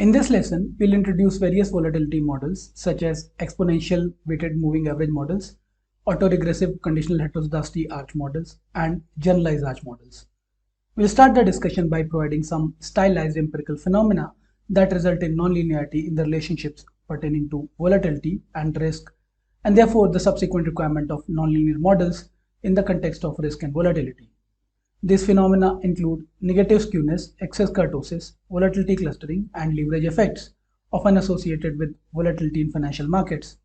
In this lesson, we'll introduce various volatility models such as exponential weighted moving average models, autoregressive conditional heteroscedasticity arch models, and generalized arch models. We'll start the discussion by providing some stylized empirical phenomena that result in nonlinearity in the relationships pertaining to volatility and risk, and therefore the subsequent requirement of nonlinear models in the context of risk and volatility. These phenomena include negative skewness, excess kurtosis, volatility clustering, and leverage effects, often associated with volatility in financial markets.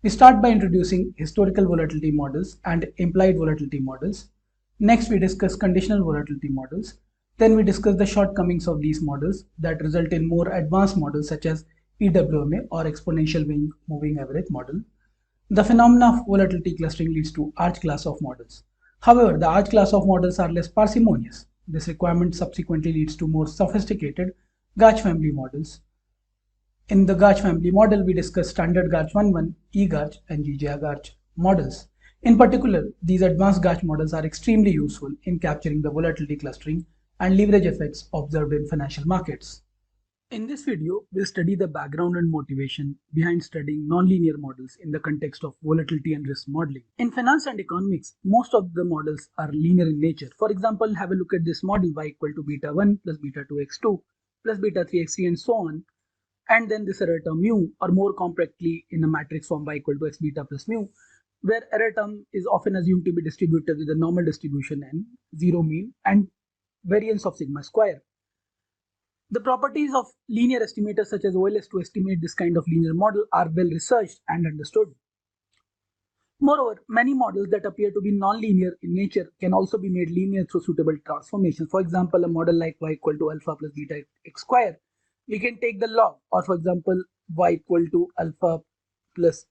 We start by introducing historical volatility models and implied volatility models. Next, we discuss conditional volatility models. Then we discuss the shortcomings of these models that result in more advanced models such as EWMA or exponential moving average model. The phenomena of volatility clustering leads to arch class of models. However, the arch class of models are less parsimonious. This requirement subsequently leads to more sophisticated Gauch family models. In the Gauch family model, we discuss standard Gauch 1-1, E-Gauch, and GGR-Gauch models. In particular, these advanced Gauch models are extremely useful in capturing the volatility clustering and leverage effects observed in financial markets. In this video, we'll study the background and motivation behind studying nonlinear models in the context of volatility and risk modeling. In finance and economics, most of the models are linear in nature. For example, have a look at this model y equal to beta 1 plus beta 2x2 plus beta 3x3 and so on, and then this error term mu, or more compactly in a matrix form y equal to x beta plus mu, where error term is often assumed to be distributed with a normal distribution and zero mean and variance of sigma square. The properties of linear estimators such as OLS to estimate this kind of linear model are well researched and understood. Moreover, many models that appear to be nonlinear in nature can also be made linear through suitable transformations. For example, a model like y equal to alpha plus beta x square, we can take the log, or for example, y equal to alpha plus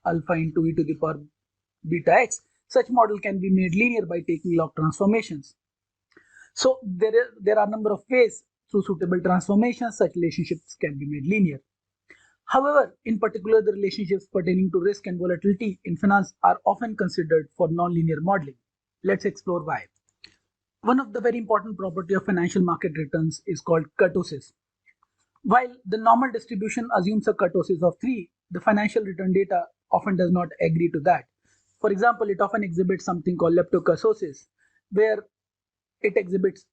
alpha into e to the power beta x. Such model can be made linear by taking log transformations. So there are a number of ways through suitable transformations such relationships can be made linear. However, in particular, the relationships pertaining to risk and volatility in finance are often considered for nonlinear modeling. Let's explore why. One of the very important property of financial market returns is called kurtosis. While the normal distribution assumes a kurtosis of 3, the financial return data often does not agree to that. For example, it often exhibits something called leptokurtosis, where it exhibits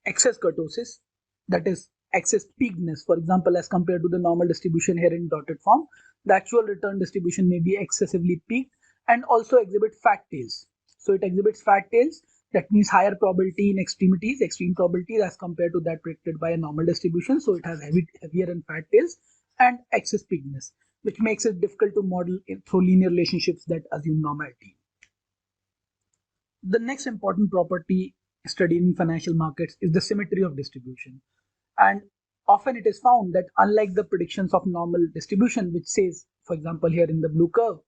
excess kurtosis, that is excess peakedness. For example, as compared to the normal distribution here in dotted form, the actual return distribution may be excessively peaked and also exhibit fat tails. So it exhibits fat tails, that means higher probability in extremities, extreme probabilities as compared to that predicted by a normal distribution. So it has heavier and fat tails and excess peakedness, which makes it difficult to model through linear relationships that assume normality. The next important property studied in financial markets is the symmetry of distribution, and often it is found that unlike the predictions of normal distribution, which says, for example, here in the blue curve,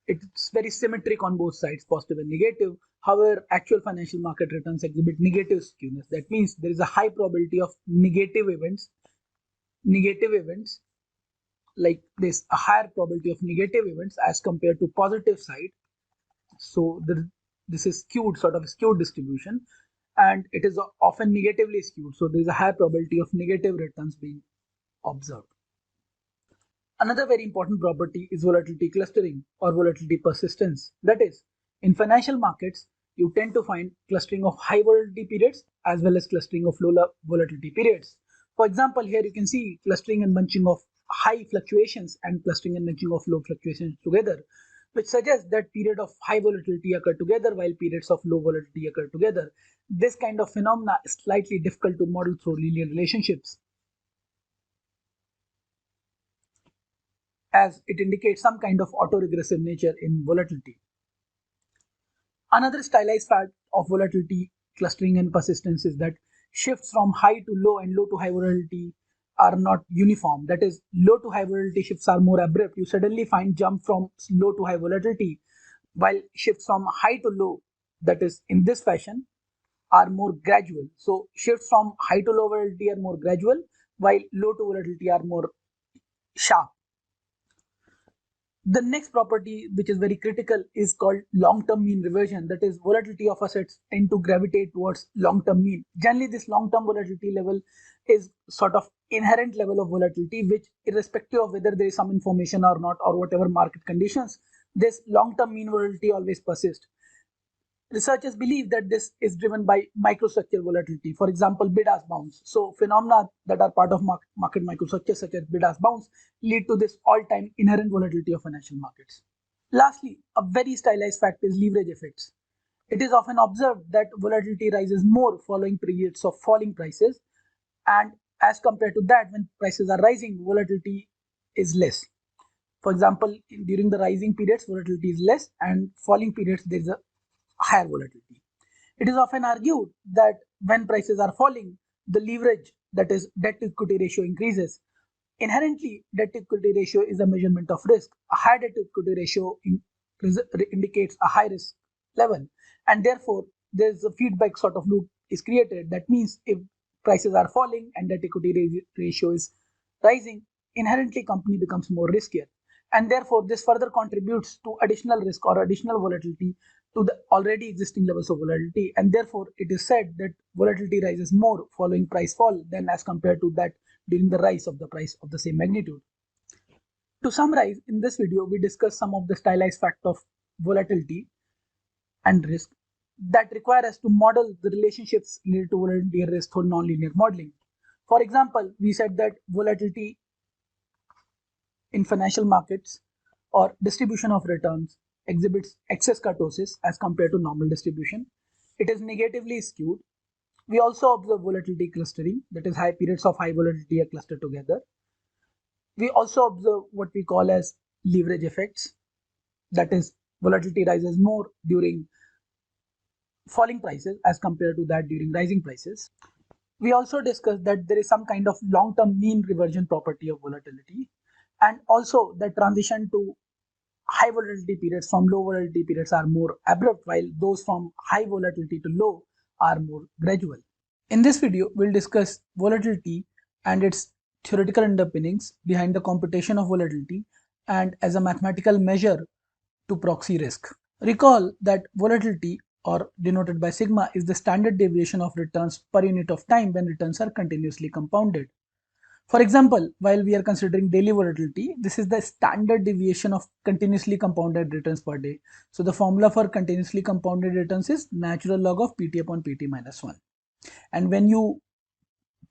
it's very symmetric on both sides, positive and negative. However, actual financial market returns exhibit negative skewness. That means there is a high probability of negative events, like there's a higher probability of negative events as compared to positive side. So this is sort of a skewed distribution, and it is often negatively skewed. So there is a higher probability of negative returns being observed. Another very important property is volatility clustering or volatility persistence. That is, in financial markets, you tend to find clustering of high volatility periods as well as clustering of low volatility periods. For example, here you can see clustering and bunching of high fluctuations and clustering and bunching of low fluctuations together, which suggests that periods of high volatility occur together while periods of low volatility occur together. This kind of phenomena is slightly difficult to model through linear relationships, as it indicates some kind of autoregressive nature in volatility. Another stylized fact of volatility clustering and persistence is that shifts from high to low and low to high volatility are not uniform. That is, low to high volatility shifts are more abrupt. You suddenly find jump from low to high volatility, while shifts from high to low, that is in this fashion, are more gradual. So shifts from high to low volatility are more gradual, while low to volatility are more sharp. The next property, which is very critical, is called long-term mean reversion. That is, volatility of assets tend to gravitate towards long-term mean. Generally, this long-term volatility level is sort of inherent level of volatility, which irrespective of whether there is some information or not, or whatever market conditions, this long-term mean volatility always persists. Researchers believe that this is driven by microstructure volatility, for example, bid-ask bounce. So phenomena that are part of market microstructure, such as bid-ask bounce, lead to this all-time inherent volatility of financial markets. Lastly, a very stylized fact is leverage effects. It is often observed that volatility rises more following periods of falling prices, and as compared to that, when prices are rising, volatility is less. For example, during the rising periods, volatility is less, and falling periods, there is a higher volatility. It is often argued that when prices are falling, the leverage, that is debt to equity ratio, increases. Inherently, debt to equity ratio is a measurement of risk. A high debt to equity ratio indicates a high risk level, and therefore there's a feedback sort of loop is created. That means if prices are falling and debt equity ratio is rising, inherently company becomes more riskier, and therefore this further contributes to additional risk or additional volatility to the already existing levels of volatility, and therefore it is said that volatility rises more following price fall than as compared to that during the rise of the price of the same magnitude. To summarize, in this video we discuss some of the stylized facts of volatility and risk that require us to model the relationships related to volatility and risk through nonlinear modeling. For example, we said that volatility in financial markets or distribution of returns exhibits excess kurtosis as compared to normal distribution. It is negatively skewed. We also observe volatility clustering, that is, high periods of high volatility are clustered together. We also observe what we call as leverage effects, that is, volatility rises more during falling prices as compared to that during rising prices. We also discussed that there is some kind of long-term mean reversion property of volatility, and also the transition to high volatility periods from low volatility periods are more abrupt, while those from high volatility to low are more gradual. In this video, we'll discuss volatility and its theoretical underpinnings behind the computation of volatility and as a mathematical measure to proxy risk. Recall that volatility, or denoted by sigma, is the standard deviation of returns per unit of time when returns are continuously compounded. For example, while we are considering daily volatility, this is the standard deviation of continuously compounded returns per day. So the formula for continuously compounded returns is natural log of pt upon pt minus 1. And when you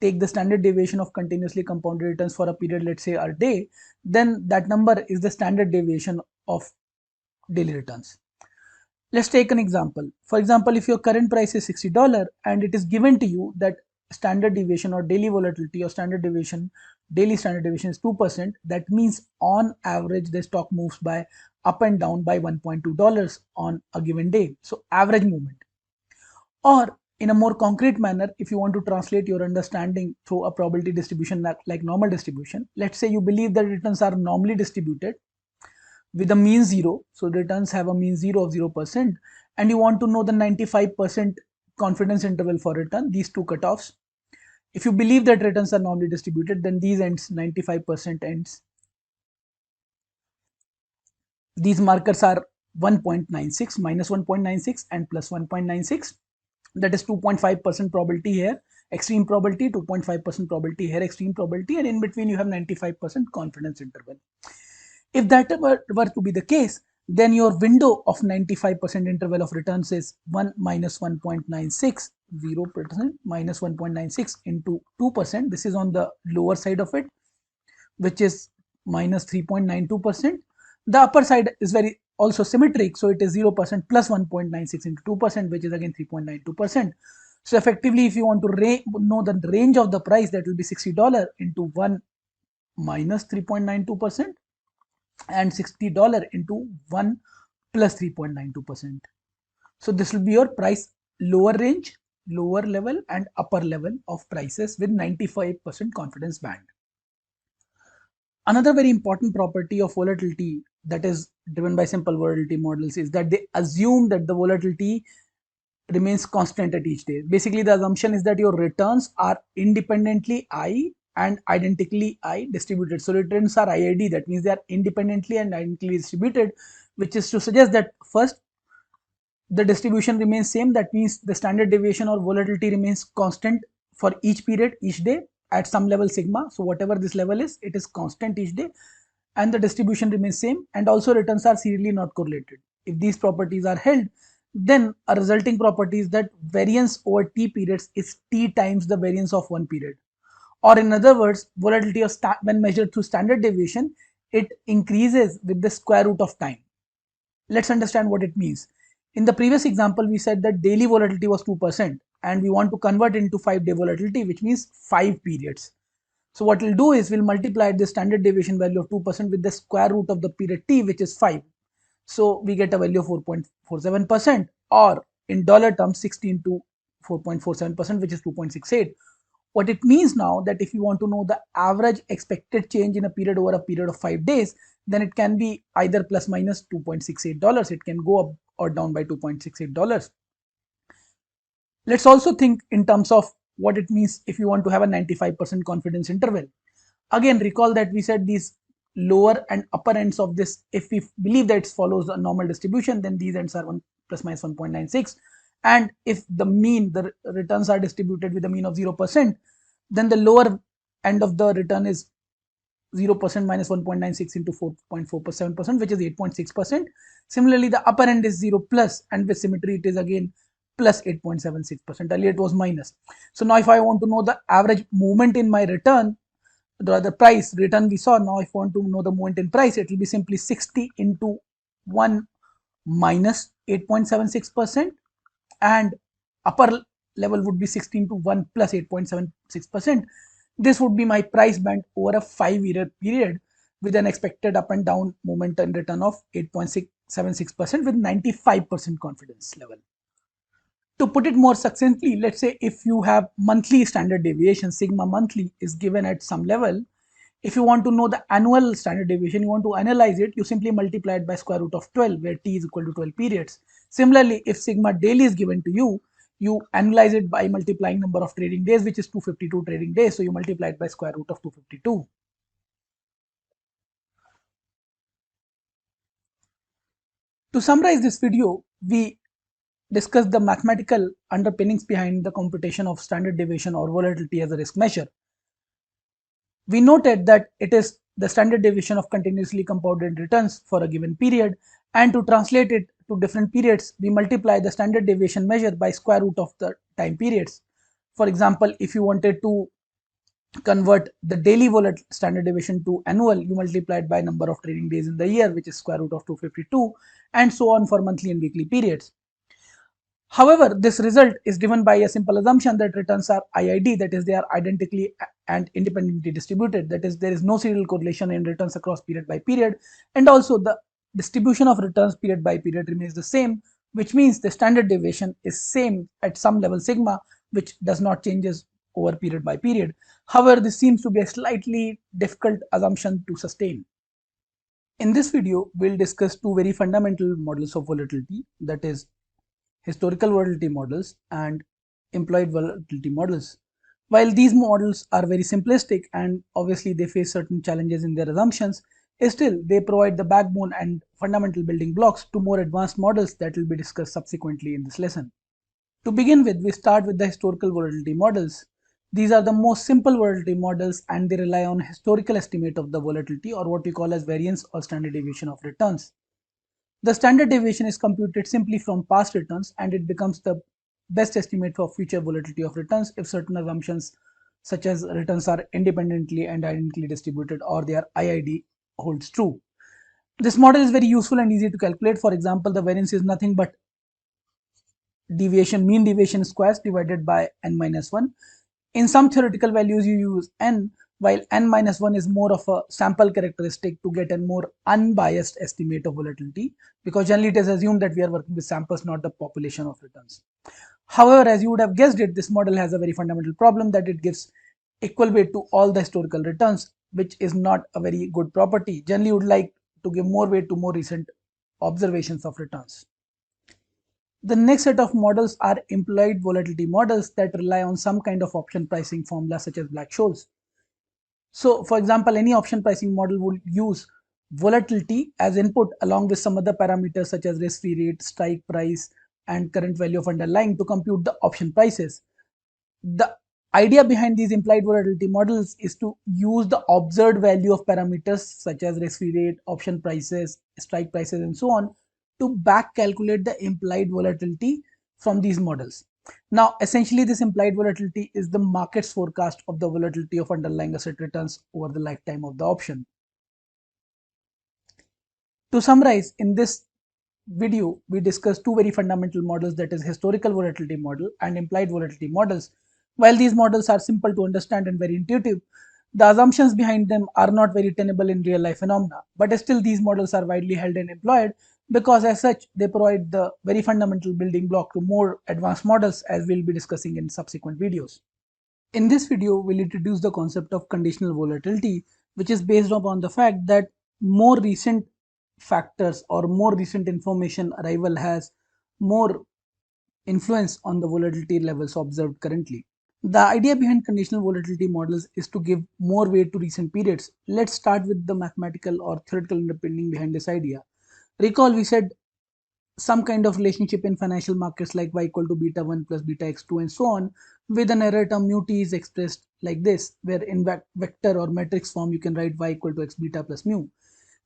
take the standard deviation of continuously compounded returns for a period, let's say a day, then that number is the standard deviation of daily returns. Let's take an example. For example, if your current price is $60 and it is given to you that standard deviation or daily volatility or standard deviation, daily standard deviation is 2%, that means on average the stock moves by up and down by $1.2 on a given day. So average movement. Or in a more concrete manner, if you want to translate your understanding through a probability distribution like normal distribution, let's say you believe that returns are normally distributed with a mean 0, so returns have a mean 0 of 0%, and you want to know the 95% confidence interval for return, these two cutoffs. If you believe that returns are normally distributed, then these ends, 95% ends, these markers are 1.96, minus 1.96 and plus 1.96. That is 2.5% probability here, extreme probability, 2.5% probability here, extreme probability, and in between you have 95% confidence interval. If that were to be the case, then your window of 95% interval of returns is 1 minus 1.96, 0% minus 1.96 into 2%. This is on the lower side of it, which is minus 3.92%. The upper side is very also symmetric, so it is 0% plus 1.96 into 2%, which is again 3.92%. So effectively, if you want to know the range of the price, that will be $60 into 1 minus 3.92% and $60 into 1 plus 3.92%. So this will be your price lower range, lower level and upper level of prices with 95% confidence band. Another very important property of volatility that is driven by simple volatility models is that they assume that the volatility remains constant at each day. Basically, the assumption is that your returns are independently I and identically I distributed. So returns are IID, that means they are independently and identically distributed, which is to suggest that first the distribution remains same, that means the standard deviation or volatility remains constant for each period, each day at some level sigma. So whatever this level is, it is constant each day, and the distribution remains same, and also returns are serially not correlated. If these properties are held, then a resulting property is that variance over t periods is t times the variance of one period. Or in other words, volatility of when measured through standard deviation, it increases with the square root of time. Let's understand what it means. In the previous example, we said that daily volatility was 2%, and we want to convert into 5-day volatility, which means 5 periods. So what we'll do is we'll multiply the standard deviation value of 2% with the square root of the period t, which is 5. So we get a value of 4.47%, or in dollar terms 16 to 4.47%, which is 2.68. What it means now that if you want to know the average expected change in a period over a period of 5 days, then it can be either plus minus $2.68. It can go up or down by $2.68. Let's also think in terms of what it means if you want to have a 95% confidence interval. Again, recall that we said these lower and upper ends of this, if we believe that it follows a normal distribution, then these ends are 1 plus minus 1.96. And if the mean, the returns are distributed with a mean of 0%, then the lower end of the return is 0% minus 1.96 into 4.47%, which is 8.6%. Similarly, the upper end is 0 plus, and with symmetry it is again plus 8.76%. Earlier it was minus. So now if I want to know the average movement in my return, the price return we saw, now if I want to know the movement in price, it will be simply 60 into 1 minus 8.76%, and upper level would be 16 to 1 plus 8.76%. This would be my price band over a 5-year period with an expected up and down movement and return of 8.76% with 95% confidence level. To put it more succinctly, let's say if you have monthly standard deviation, sigma monthly is given at some level. If you want to know the annual standard deviation, you want to analyze it, you simply multiply it by square root of 12, where t is equal to 12 periods. Similarly, if sigma daily is given to you, you analyze it by multiplying number of trading days, which is 252 trading days. So you multiply it by square root of 252. To summarize this video, we discussed the mathematical underpinnings behind the computation of standard deviation or volatility as a risk measure. We noted that it is the standard deviation of continuously compounded returns for a given period, and to translate it to different periods, we multiply the standard deviation measure by square root of the time periods. For example, if you wanted to convert the daily volatility standard deviation to annual, you multiply it by number of trading days in the year, which is square root of 252, and so on for monthly and weekly periods. However, this result is driven by a simple assumption that returns are IID, that is, they are identically and independently distributed, that is, there is no serial correlation in returns across period by period, and also the distribution of returns period by period remains the same, which means the standard deviation is same at some level sigma, which does not changes over period by period. However, this seems to be a slightly difficult assumption to sustain. In this video, we'll discuss two very fundamental models of volatility, that is, historical volatility models and employed volatility models. While these models are very simplistic and obviously they face certain challenges in their assumptions, still they provide the backbone and fundamental building blocks to more advanced models that will be discussed subsequently in this lesson. To begin with, we start with the historical volatility models. These are the most simple volatility models, and they rely on historical estimate of the volatility, or what we call as variance or standard deviation of returns. The standard deviation is computed simply from past returns, and it becomes the best estimate for future volatility of returns if certain assumptions such as returns are independently and identically distributed, or their IID holds true. This model is very useful and easy to calculate. For example, the variance is nothing but mean deviation squares divided by n minus 1. In some theoretical values, you use n, while n minus 1 is more of a sample characteristic to get a more unbiased estimate of volatility, because generally it is assumed that we are working with samples, not the population of returns. However, as you would have guessed it, this model has a very fundamental problem, that it gives equal weight to all the historical returns, which is not a very good property. Generally, you would like to give more weight to more recent observations of returns. The next set of models are employed volatility models that rely on some kind of option pricing formula such as Black-Scholes. So for example, any option pricing model would use volatility as input along with some other parameters such as risk-free rate, strike price, and current value of underlying to compute the option prices. The idea behind these implied volatility models is to use the observed value of parameters such as risk-free rate, option prices, strike prices, and so on to back calculate the implied volatility from these models. Now, essentially, this implied volatility is the market's forecast of the volatility of underlying asset returns over the lifetime of the option. To summarize, in this video, we discussed two very fundamental models, that is historical volatility model and implied volatility models. While these models are simple to understand and very intuitive, the assumptions behind them are not very tenable in real life phenomena, but still these models are widely held and employed because as such they provide the very fundamental building block to more advanced models, as we'll be discussing in subsequent videos. In this video, we'll introduce the concept of conditional volatility, which is based upon the fact that more recent factors or more recent information arrival has more influence on the volatility levels observed currently. The idea behind conditional volatility models is to give more weight to recent periods. Let's start with the mathematical or theoretical underpinning behind this idea. Recall we said some kind of relationship in financial markets like y equal to beta 1 plus beta x2 and so on, with an error term mu t is expressed like this, where in vector or matrix form you can write y equal to x beta plus mu.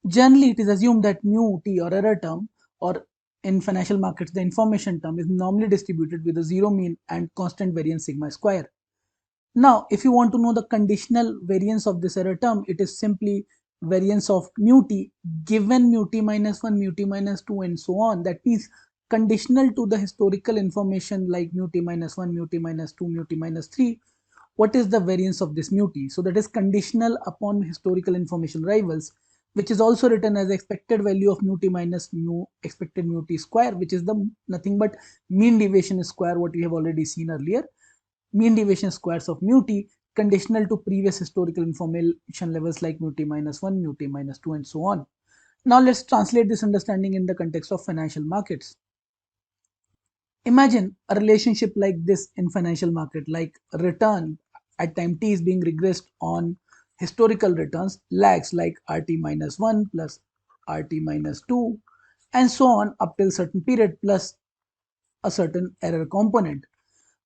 Generally, it is assumed that mu t or error term, or in financial markets the information term, is normally distributed with a zero mean and constant variance sigma square. Now, if you want to know the conditional variance of this error term, it is simply variance of mu t given mu t minus 1, mu t minus 2 and so on. That means conditional to the historical information like mu t minus 1, mu t minus 2, mu t minus 3. What is the variance of this mu t? So that is conditional upon historical information arrivals, which is also written as expected value of mu t minus mu expected mu t square, which is the nothing but mean deviation square, what we have already seen earlier. Mean deviation squares of mu t conditional to previous historical information levels like mu t minus 1, mu t minus 2 and so on. Now let's translate this understanding in the context of financial markets. Imagine a relationship like this in financial market, like return at time t is being regressed on historical returns lags like rt minus 1 plus rt minus 2 and so on up till certain period plus a certain error component.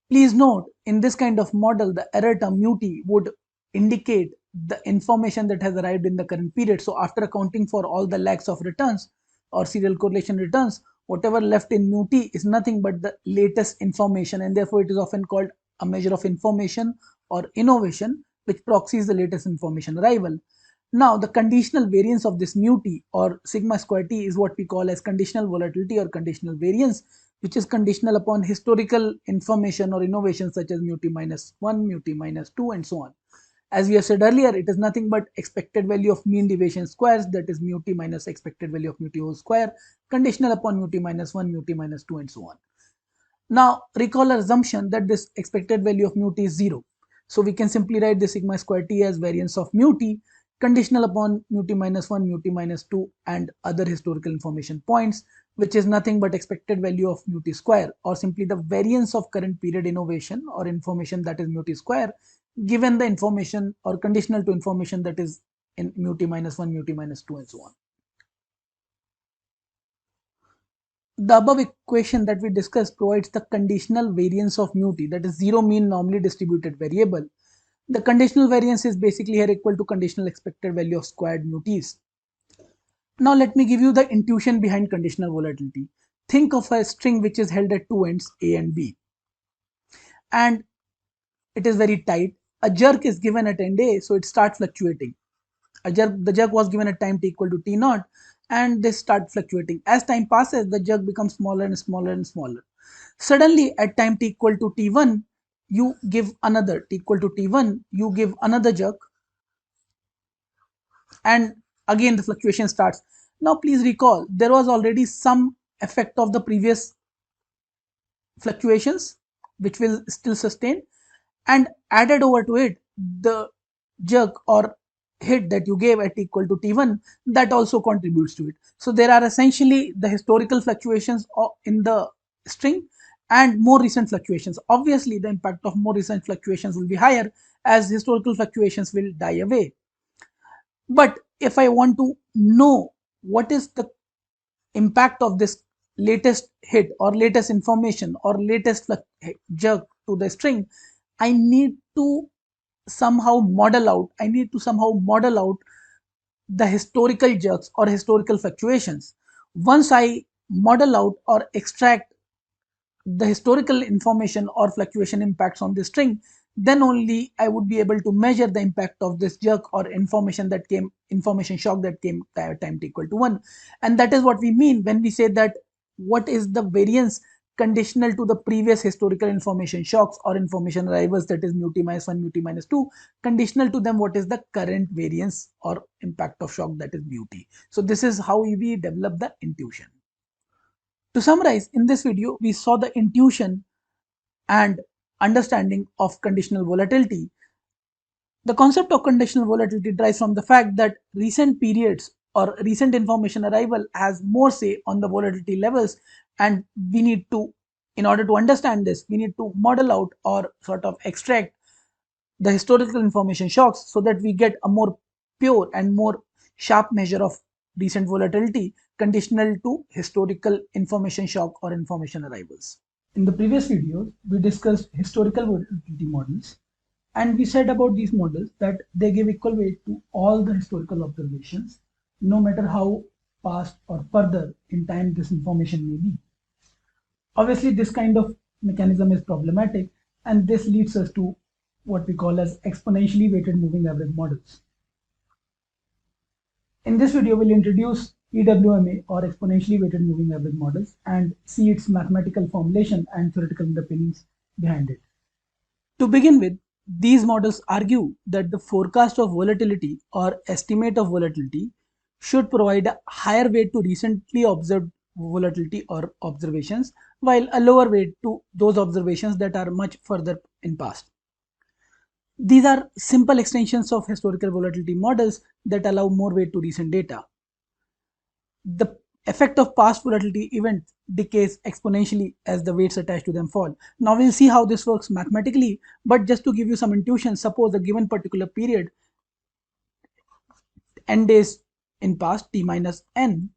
Please note, in this kind of model, the error term mu t would indicate the information that has arrived in the current period. So after accounting for all the lags of returns or serial correlation returns, whatever left in mu t is nothing but the latest information, and therefore it is often called a measure of information or innovation, which proxies the latest information arrival. Now, the conditional variance of this mu t or sigma square t is what we call as conditional volatility or conditional variance, which is conditional upon historical information or innovation such as mu t minus 1, mu t minus 2 and so on. As we have said earlier, it is nothing but expected value of mean deviation squares, that is mu t minus expected value of mu t whole square, conditional upon mu t minus 1, mu t minus 2 and so on. Now recall our assumption that this expected value of mu t is 0. So we can simply write the sigma square t as variance of mu t conditional upon mu t minus 1, mu t minus 2 and other historical information points, which is nothing but expected value of mu t square, or simply the variance of current period innovation or information, that is mu t square, given the information or conditional to information that is in mu t minus 1, mu t minus 2 and so on. The above equation that we discussed provides the conditional variance of mu t, that is zero mean normally distributed variable. The conditional variance is basically here equal to conditional expected value of squared mu t's. Now let me give you the intuition behind conditional volatility. Think of a string which is held at two ends A and B, and it is very tight. A jerk is given at end A, so it starts fluctuating. The jerk was given at time t equal to t naught, and this start fluctuating. As time passes, the jerk becomes smaller and smaller and smaller. Suddenly at time t equal to t1, you give another t equal to t1, you give another jerk, and again the fluctuation starts. Now please recall, there was already some effect of the previous fluctuations which will still sustain, and added over to it the jerk or hit that you gave at equal to t1, that also contributes to it. So there are essentially the historical fluctuations in the string and more recent fluctuations. Obviously the impact of more recent fluctuations will be higher as historical fluctuations will die away. But if I want to know what is the impact of this latest hit or latest information or latest jerk to the string, I need to somehow model out the historical jerks or historical fluctuations. Once I model out or extract the historical information or fluctuation impacts on the string, then only I would be able to measure the impact of this jerk or information shock that came time t equal to 1. And that is what we mean when we say that what is the variance conditional to the previous historical information shocks or information arrivals, that is mu t minus 1, mu t minus 2, conditional to them what is the current variance or impact of shock, that is mu t. So this is how we develop the intuition. To summarize, in this video, we saw the intuition and understanding of conditional volatility. The concept of conditional volatility derives from the fact that recent periods or recent information arrival has more say on the volatility levels, and we need to, in order to understand this, we need to model out or sort of extract the historical information shocks so that we get a more pure and more sharp measure of recent volatility conditional to historical information shock or information arrivals. In the previous videos, we discussed historical volatility models, and we said about these models that they give equal weight to all the historical observations, no matter how past or further in time this information may be. Obviously, this kind of mechanism is problematic, and this leads us to what we call as exponentially weighted moving average models. In this video, we'll introduce EWMA or exponentially weighted moving average models and see its mathematical formulation and theoretical underpinnings behind it. To begin with, these models argue that the forecast of volatility or estimate of volatility should provide a higher weight to recently observed volatility or observations, while a lower weight to those observations that are much further in past. These are simple extensions of historical volatility models that allow more weight to recent data. The effect of past volatility events decays exponentially as the weights attached to them fall. Now we'll see how this works mathematically, but just to give you some intuition, suppose a given particular period, n days in past, t minus n,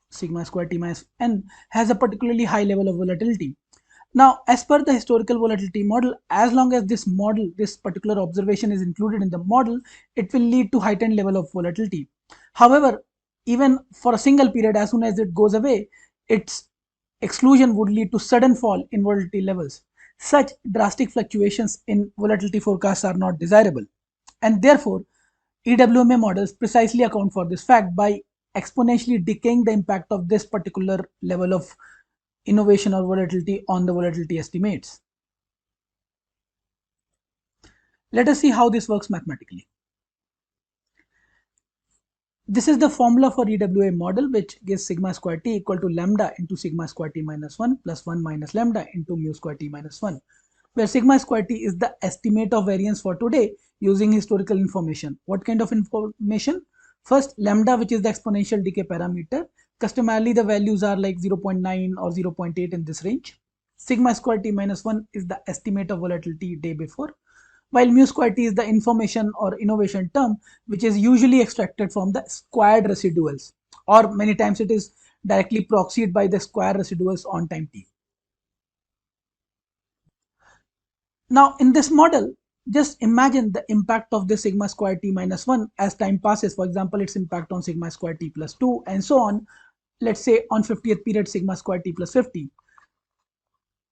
sigma square t minus n, has a particularly high level of volatility. Now, as per the historical volatility model, as long as this particular observation is included in the model, it will lead to heightened level of volatility. However, even for a single period, as soon as it goes away, its exclusion would lead to sudden fall in volatility levels. Such drastic fluctuations in volatility forecasts are not desirable, and therefore, EWMA models precisely account for this fact by exponentially decaying the impact of this particular level of innovation or volatility on the volatility estimates. Let us see how this works mathematically. This is the formula for EWMA model, which gives sigma square t equal to lambda into sigma square t minus 1 plus 1 minus lambda into mu square t minus 1, where sigma square t is the estimate of variance for today using historical information. What kind of information? First, lambda, which is the exponential decay parameter. Customarily, the values are like 0.9 or 0.8 in this range. Sigma square t minus 1 is the estimate of volatility day before, while mu square t is the information or innovation term, which is usually extracted from the squared residuals, or many times it is directly proxied by the square residuals on time t. Now, in this model, just imagine the impact of the sigma square t minus 1 as time passes. For example, its impact on sigma square t plus 2 and so on. Let's say on 50th period sigma square t plus 50.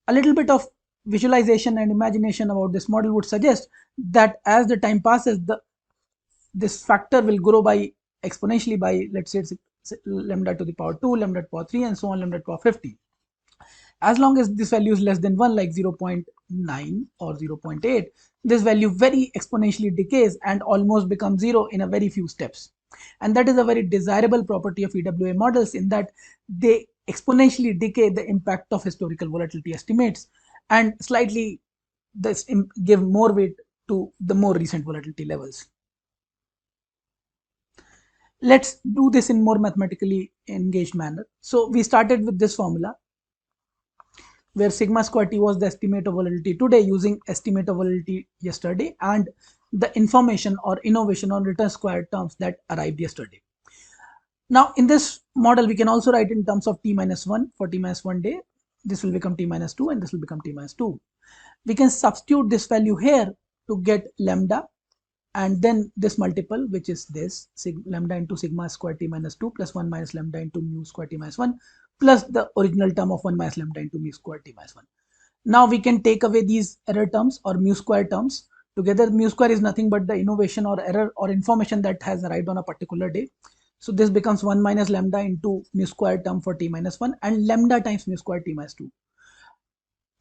A little bit of visualization and imagination about this model would suggest that as the time passes, this factor will grow by exponentially by, let's say, lambda to the power 2, lambda to the power 3, and so on, lambda to the power 50. As long as this value is less than 1, like 0.9 or 0.8, this value very exponentially decays and almost becomes 0 in a very few steps. And that is a very desirable property of EWMA models, in that they exponentially decay the impact of historical volatility estimates and slightly give more weight to the more recent volatility levels. Let's do this in more mathematically engaged manner. So we started with this formula. where sigma square t was the estimate of volatility today using estimate of volatility yesterday and the information or innovation on return square terms that arrived yesterday. Now in this model we can also write in terms of t minus 1 for t minus 1 day. This will become t minus 2 and this will become t minus 2. We can substitute this value here to get lambda, and then this multiple, which is this lambda into sigma square t minus 2 plus 1 minus lambda into mu square t minus 1 plus the original term of 1 minus lambda into mu square t minus 1. Now we can take away these error terms or mu square terms. Together mu square is nothing but the innovation or error or information that has arrived on a particular day. So this becomes 1 minus lambda into mu square term for t minus 1 and lambda times mu square t minus 2.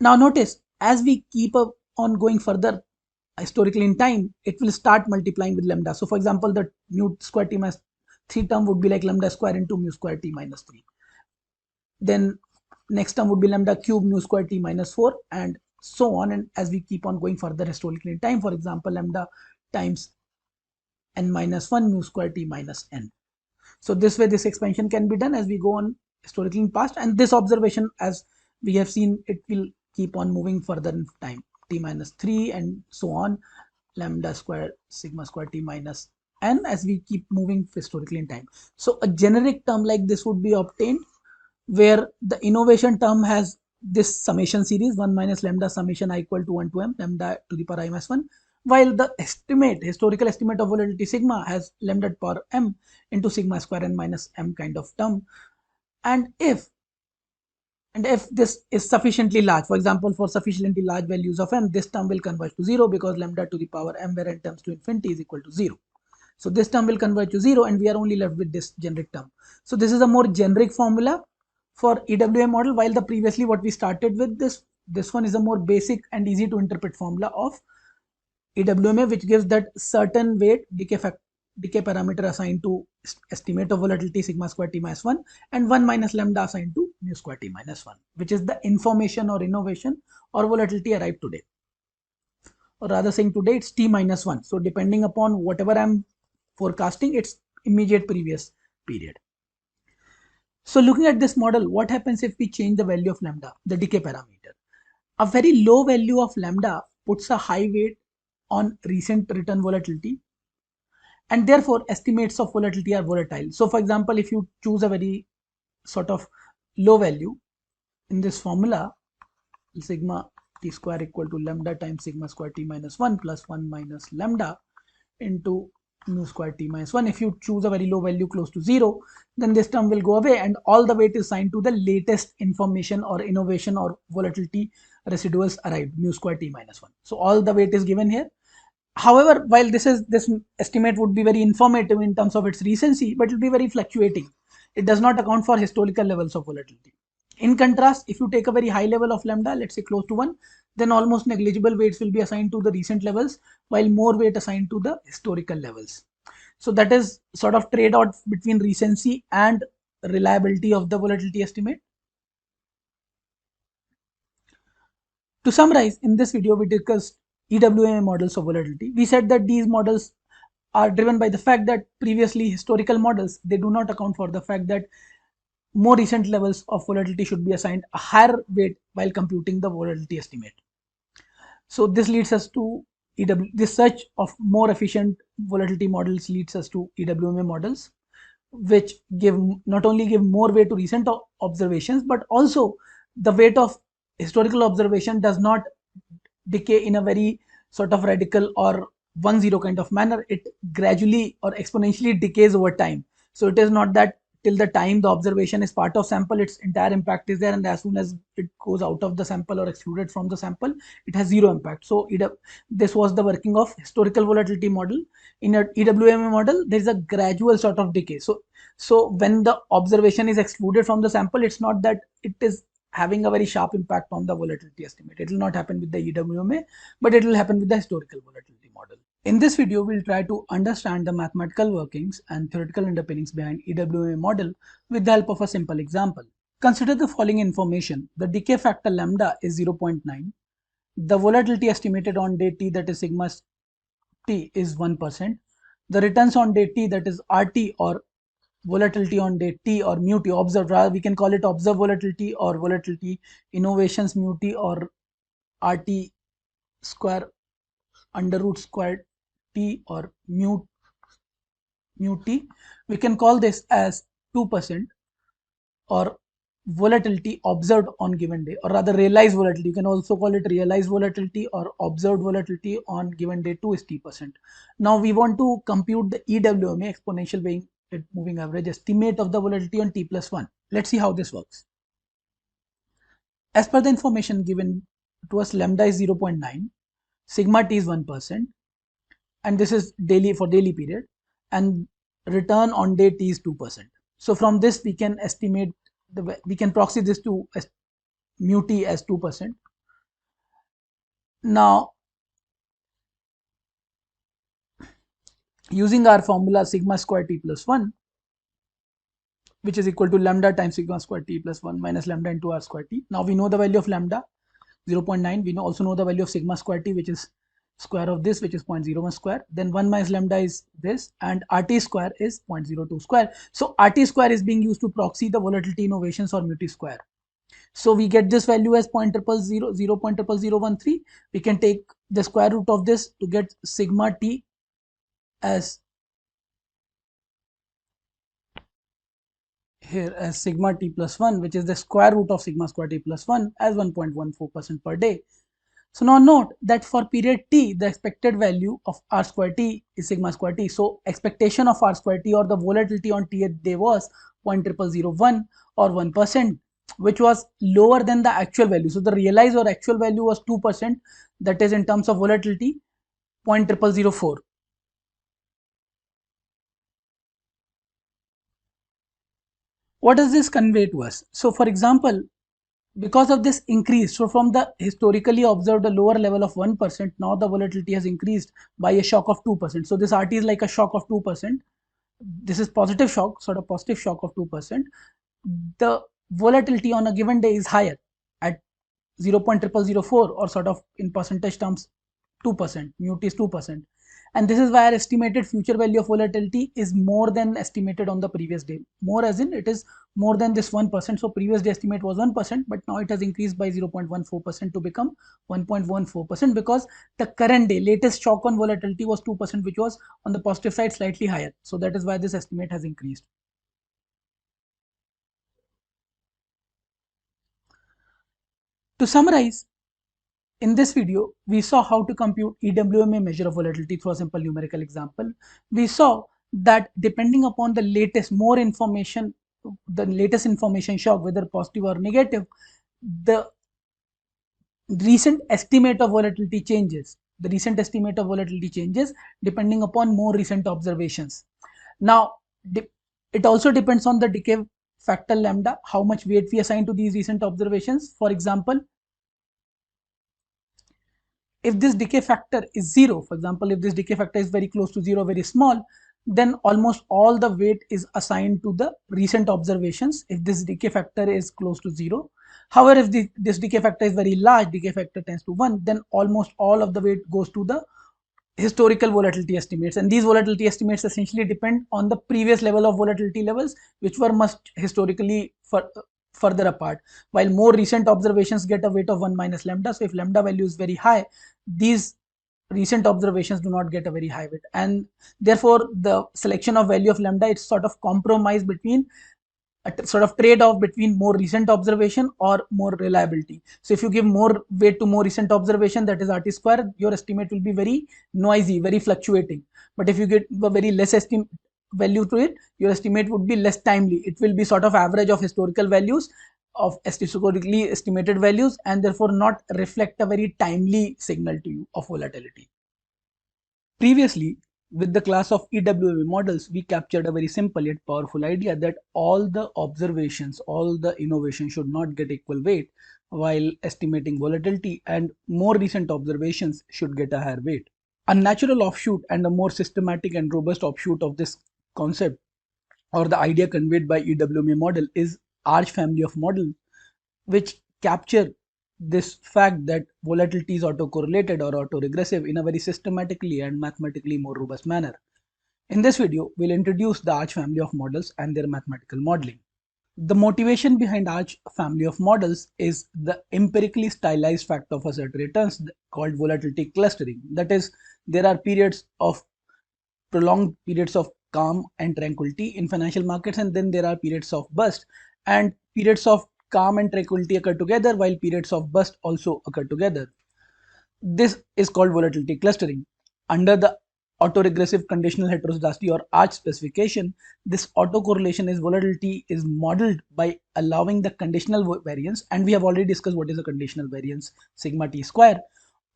Now notice, as we keep on going further historically in time, it will start multiplying with lambda. So for example, the mu square t minus 3 term would be like lambda square into mu square t minus 3. Then next term would be lambda cube mu square t minus 4 and so on. And as we keep on going further historically in time, for example, lambda times n minus 1 mu square t minus n. So this way this expansion can be done as we go on historically in past, and this observation, as we have seen, it will keep on moving further in time, t minus 3 and so on, lambda square sigma square t minus n, as we keep moving historically in time. So a generic term like this would be obtained where the innovation term has this summation series 1 minus lambda summation I equal to 1 to m lambda to the power I minus 1, while the historical estimate of volatility sigma has lambda to the power m into sigma square n minus m kind of term. And if this is sufficiently large, for example, for sufficiently large values of m, this term will converge to 0 because lambda to the power m where n tends to infinity is equal to 0. So this term will converge to 0 and we are only left with this generic term. So this is a more generic formula for EWA model, while the previously what we started with, this one is a more basic and easy to interpret formula of EWMA, which gives that certain weight decay parameter assigned to estimate of volatility sigma square t minus 1 and 1 minus lambda assigned to mu square t minus 1, which is the information or innovation or volatility arrived today, or rather saying today it's t minus 1. So depending upon whatever I'm forecasting, its immediate previous period. So looking at this model, what happens if we change the value of lambda, the decay parameter? A very low value of lambda puts a high weight on recent return volatility, and therefore estimates of volatility are volatile. So for example, if you choose a very sort of low value in this formula, sigma t square equal to lambda times sigma square t minus 1 plus 1 minus lambda into mu square t minus 1. If you choose a very low value close to 0, then this term will go away and all the weight is assigned to the latest information or innovation or volatility residuals arrived, mu square t minus 1. So all the weight is given here. However, while this estimate would be very informative in terms of its recency, but it will be very fluctuating. It does not account for historical levels of volatility. In contrast, if you take a very high level of lambda, let's say close to 1, then almost negligible weights will be assigned to the recent levels, while more weight assigned to the historical levels. So that is sort of trade-off between recency and reliability of the volatility estimate. To summarize, in this video we discussed EWMA models of volatility. We said that these models are driven by the fact that previously historical models, they do not account for the fact that more recent levels of volatility should be assigned a higher weight while computing the volatility estimate. So this leads us to this search of more efficient volatility models leads us to EWMA models, which not only give more weight to recent observations, but also the weight of historical observation does not decay in a very sort of radical or 1-0 kind of manner. It gradually or exponentially decays over time. So it is not that till the time the observation is part of sample, its entire impact is there, and as soon as it goes out of the sample or excluded from the sample, it has zero impact. So this was the working of historical volatility model. In a EWMA model, there is a gradual sort of decay. So when the observation is excluded from the sample, it's not that it is having a very sharp impact on the volatility estimate. It will not happen with the EWMA, but it will happen with the historical volatility model. In this video, we'll try to understand the mathematical workings and theoretical underpinnings behind EWMA model with the help of a simple example. Consider the following information. The decay factor lambda is 0.9. The volatility estimated on day t, that is sigma t, is 1%. The returns on day t, that is RT or volatility on day t or mu t observed, rather we can call it observed volatility or volatility innovations mu t or RT square under root square t or mu t, we can call this as 2% or volatility observed on given day, or rather realized volatility. You can also call it realized volatility or observed volatility on given day 2 is t%. Now we want to compute the EWMA, exponential weighted moving average estimate of the volatility on t+1. Let's see how this works. As per the information given to us, lambda is 0.9, sigma t is 1%, and this is daily for daily period, and return on day t is 2%. So from this we can estimate we can proxy this to mu t as 2%. Now using our formula sigma square t plus 1, which is equal to lambda times sigma square t plus 1 minus lambda into r square t. Now we know the value of lambda 0.9. We also know the value of sigma square t, which is square of this, which is 0.01 square. Then 1 minus lambda is this, and RT square is 0.02 square. So RT square is being used to proxy the volatility innovations or mu t square. So we get this value as 0.00013. We can take the square root of this to get sigma t as here as sigma t plus 1, which is the square root of sigma square t plus 1 as 1.14% per day. So now note that for period t, the expected value of r square t is sigma square t. So expectation of r square t or the volatility on tth day was 0.0001 or 1%, which was lower than the actual value. So the realized or actual value was 2%, that is in terms of volatility 0.0004. What does this convey to us? So for example, because of this increase, so from the historically observed a lower level of 1%, now the volatility has increased by a shock of 2%. So this RT is like a shock of 2%. This is positive shock, sort of positive shock of 2%. The volatility on a given day is higher at 0.0004 or sort of in percentage terms 2%, mu t is 2%. And this is why our estimated future value of volatility is more than estimated on the previous day. More as in it is more than this 1%. So previous day estimate was 1%, but now it has increased by 0.14% to become 1.14% because the current day latest shock on volatility was 2%, which was on the positive side slightly higher. So that is why this estimate has increased. To summarize, in this video, we saw how to compute EWMA measure of volatility through a simple numerical example. We saw that depending upon the latest information shock, whether positive or negative, the recent estimate of volatility changes. The recent estimate of volatility changes depending upon more recent observations. Now, it also depends on the decay factor lambda, how much weight we assign to these recent observations. For example, if this decay factor is 0, for example, if this decay factor is very close to 0, very small, then almost all the weight is assigned to the recent observations if this decay factor is close to 0. However, if this decay factor is very large, decay factor tends to 1, then almost all of the weight goes to the historical volatility estimates, and these volatility estimates essentially depend on the previous level of volatility levels, which were much historically further apart, while more recent observations get a weight of 1 minus lambda. So if lambda value is very high, these recent observations do not get a very high weight, and therefore the selection of value of lambda is sort of compromise between a sort of trade-off between more recent observation or more reliability. So if you give more weight to more recent observation, that is RT square, your estimate will be very noisy, very fluctuating. But if you get a very less value to it, your estimate would be less timely. It will be sort of average of historical values, of historically estimated values, and therefore not reflect a very timely signal to you of volatility. Previously, with the class of EWMA models, we captured a very simple yet powerful idea that all the observations, all the innovations should not get equal weight while estimating volatility, and more recent observations should get a higher weight. A natural offshoot and a more systematic and robust offshoot of this concept or the idea conveyed by EWMA model is ARCH family of models, which capture this fact that volatility is autocorrelated or autoregressive in a very systematically and mathematically more robust manner. In this video, we'll introduce the Arch family of models and their mathematical modeling. The motivation behind Arch family of models is the empirically stylized fact of asserted returns called volatility clustering. That is, there are prolonged periods of calm and tranquility in financial markets, and then there are periods of bust, and periods of calm and tranquility occur together while periods of bust also occur together. This is called volatility clustering. Under the autoregressive conditional heteroscedasty or Arch specification, this autocorrelation is volatility is modeled by allowing the conditional variance, and we have already discussed what is a conditional variance, sigma t square,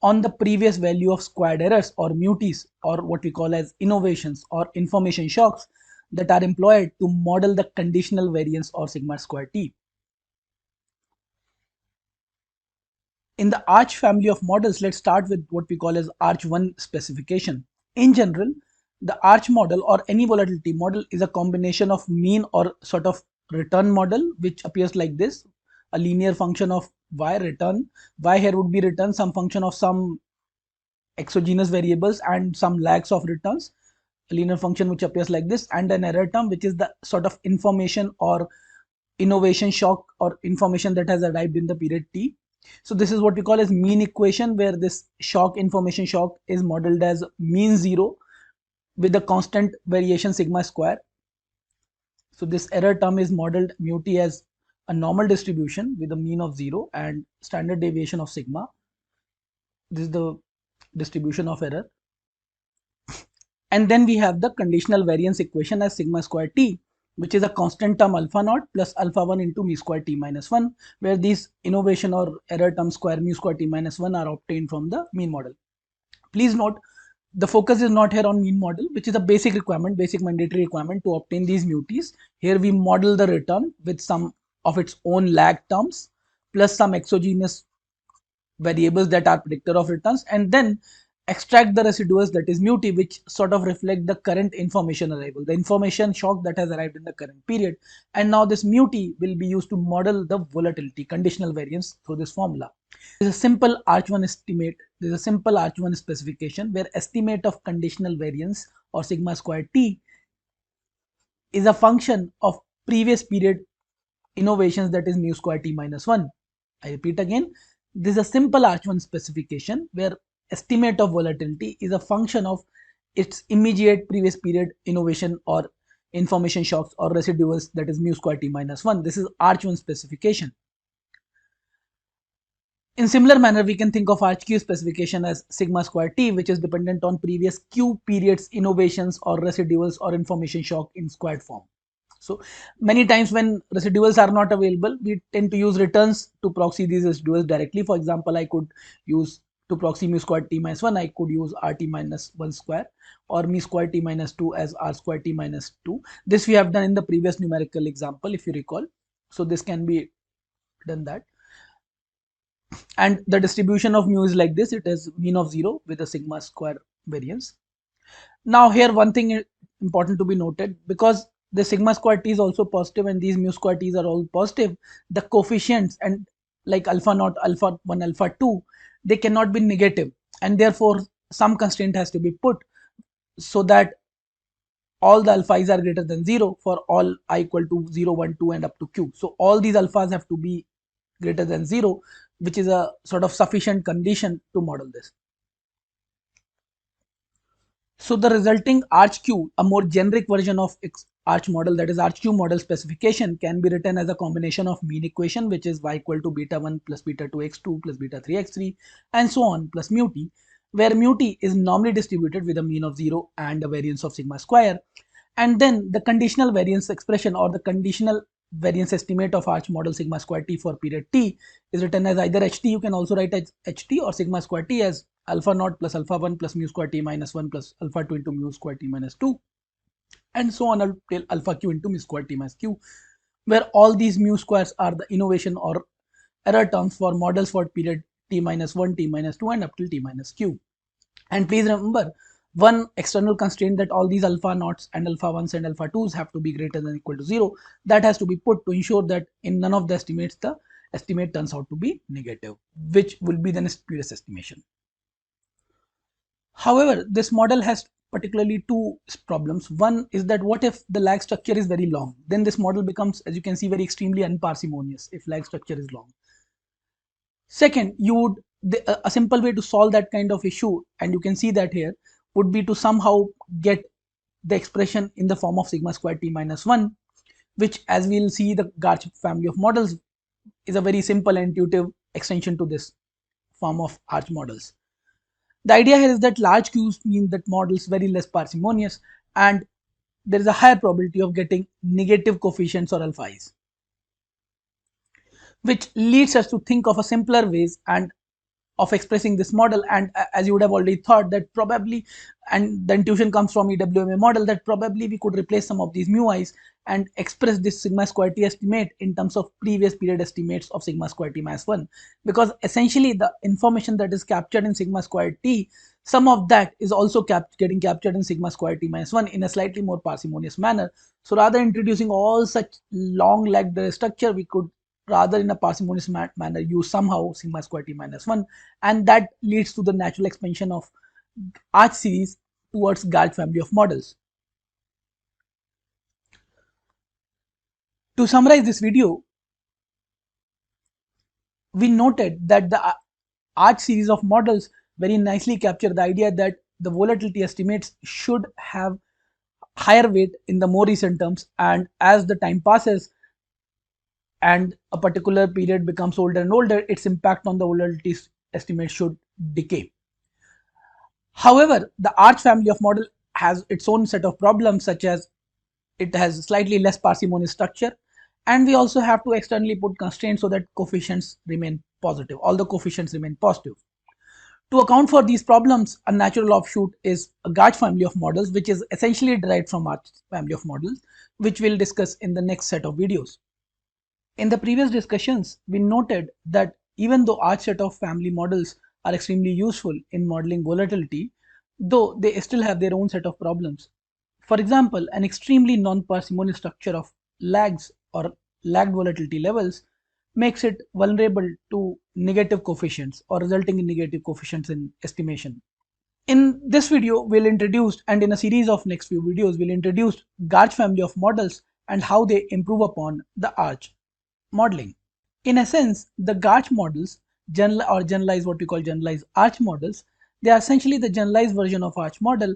on the previous value of squared errors or muties, or what we call as innovations or information shocks that are employed to model the conditional variance or sigma square t. In the Arch family of models, let's start with what we call as Arch 1 specification. In general, the Arch model or any volatility model is a combination of mean or sort of return model, which appears like this: a linear function of y return. Y here would be return some function of some exogenous variables and some lags of returns. A linear function which appears like this, and an error term which is the sort of information or innovation shock or information that has arrived in the period t. So this is what we call as mean equation, where this information shock is modeled as mean 0 with the constant variation sigma square. So this error term is modeled mu t as a normal distribution with a mean of 0 and standard deviation of sigma. This is the distribution of error. And then we have the conditional variance equation as sigma square t, which is a constant term alpha naught plus alpha 1 into mu square t minus 1, where these innovation or error term square mu square t minus 1 are obtained from the mean model. Please note, the focus is not here on mean model, which is a basic requirement, basic mandatory requirement to obtain these muties. Here we model the return with some of its own lag terms plus some exogenous variables that are predictor of returns, and then extract the residuals, that is mu t, which sort of reflect the current information arrival, the information shock that has arrived in the current period. And now this mu t will be used to model the volatility conditional variance through this formula. There is a simple Arch 1 estimate, there is a simple Arch 1 specification where estimate of conditional variance or sigma square t is a function of previous period innovations, that is mu square t minus 1. I repeat again, this is a simple Arch 1 specification where estimate of volatility is a function of its immediate previous period innovation or information shocks or residuals, that is mu square t minus 1. This is Arch 1 specification. In similar manner, we can think of Arch Q specification as sigma square t, which is dependent on previous Q periods innovations or residuals or information shock in squared form. So many times when residuals are not available, we tend to use returns to proxy these residuals directly. For example, I could use to proxy mu square t minus 1, I could use rt minus 1 square or mu square t minus 2 as r square t minus 2. This we have done in the previous numerical example, if you recall. So this can be done that. And the distribution of mu is like this, it is mean of 0 with a sigma square variance. Now here one thing important to be noted, because the sigma square t is also positive and these mu square t's are all positive, the coefficients and like alpha naught, alpha 1, alpha 2, they cannot be negative, and therefore some constraint has to be put so that all the alphas are greater than 0 for all I equal to 0, 1, 2 and up to q. So all these alphas have to be greater than 0, which is a sort of sufficient condition to model this. So the resulting Arch Q, a more generic version of Arch model, that is Arch Q model specification, can be written as a combination of mean equation, which is y equal to beta 1 plus beta 2 x2 plus beta 3 x3 and so on, plus mu t, where mu t is normally distributed with a mean of 0 and a variance of sigma square. And then the conditional variance expression or the conditional variance estimate of Arch model sigma square t for period t is written as either ht, you can also write as ht, or sigma square t as alpha naught plus alpha 1 plus mu square t minus 1 plus alpha 2 into mu square t minus 2 and so on till alpha q into mu square t minus q, where all these mu squares are the innovation or error terms for models for period t minus 1, t minus 2 and up till t minus q. And please remember one external constraint, that all these alpha naughts and alpha 1s and alpha 2s have to be greater than or equal to 0. That has to be put to ensure that in none of the estimates the estimate turns out to be negative, which will be then spurious estimation. However, this model has particularly two problems. One is that what if the lag structure is very long? Then this model becomes, as you can see, very extremely unparsimonious if lag structure is long. Second, you would a simple way to solve that kind of issue, and you can see that here, would be to somehow get the expression in the form of sigma square t minus 1, which, as we'll see, the Garch family of models is a very simple and intuitive extension to this form of arch models. The idea here is that large Qs mean that models very less parsimonious, and there is a higher probability of getting negative coefficients or alpha i's, which leads us to think of a simpler ways and of expressing this model. And as you would have already thought, that probably, and the intuition comes from EWMA model, that probably we could replace some of these mu i's and express this sigma square t estimate in terms of previous period estimates of sigma square t minus 1, because essentially the information that is captured in sigma square t, some of that is also getting captured in sigma square t minus 1 in a slightly more parsimonious manner. So rather introducing all such long legged structure, we could rather in a parsimonious manner use somehow sigma square t minus 1, and that leads to the natural expansion of arch series towards Garch family of models. To summarize this video, we noted that the arch series of models very nicely capture the idea that the volatility estimates should have higher weight in the more recent terms, and as the time passes and a particular period becomes older and older, its impact on the volatility estimate should decay. However, the arch family of model has its own set of problems, such as it has slightly less parsimonious structure, and we also have to externally put constraints so that coefficients remain positive. All the coefficients remain positive. To account for these problems, a natural offshoot is a Garch family of models, which is essentially derived from arch family of models, which we'll discuss in the next set of videos. In the previous discussions, we noted that even though arch set of family models are extremely useful in modeling volatility, though they still have their own set of problems. For example, an extremely non-parsimonious structure of lags or lagged volatility levels makes it vulnerable to negative coefficients or resulting in negative coefficients in estimation. In this video, we'll introduce, and in a series of next few videos, we'll introduce Garch family of models and how they improve upon the arch modeling. In essence, the Garch models, generalized, what we call generalized arch models, they are essentially the generalized version of arch model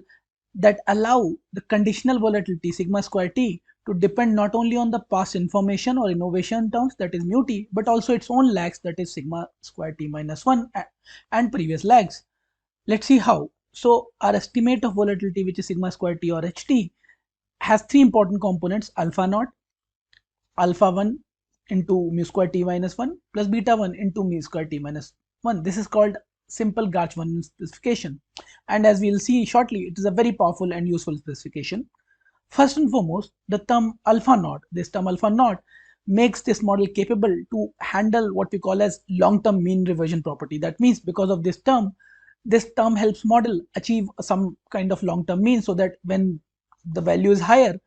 that allow the conditional volatility sigma square t to depend not only on the past information or innovation terms, that is mu t, but also its own lags, that is sigma square t minus 1 and previous lags. Let's see how. So our estimate of volatility, which is sigma square t or ht, has three important components: alpha naught, alpha 1 into mu square t minus 1 plus beta 1 into mu square t minus 1. This is called simple Garch 1 specification, and as we will see shortly, it is a very powerful and useful specification. First and foremost, the term alpha naught, this term alpha naught, makes this model capable to handle what we call as long-term mean reversion property. That means because of this term helps model achieve some kind of long-term mean, so that when the value is higher,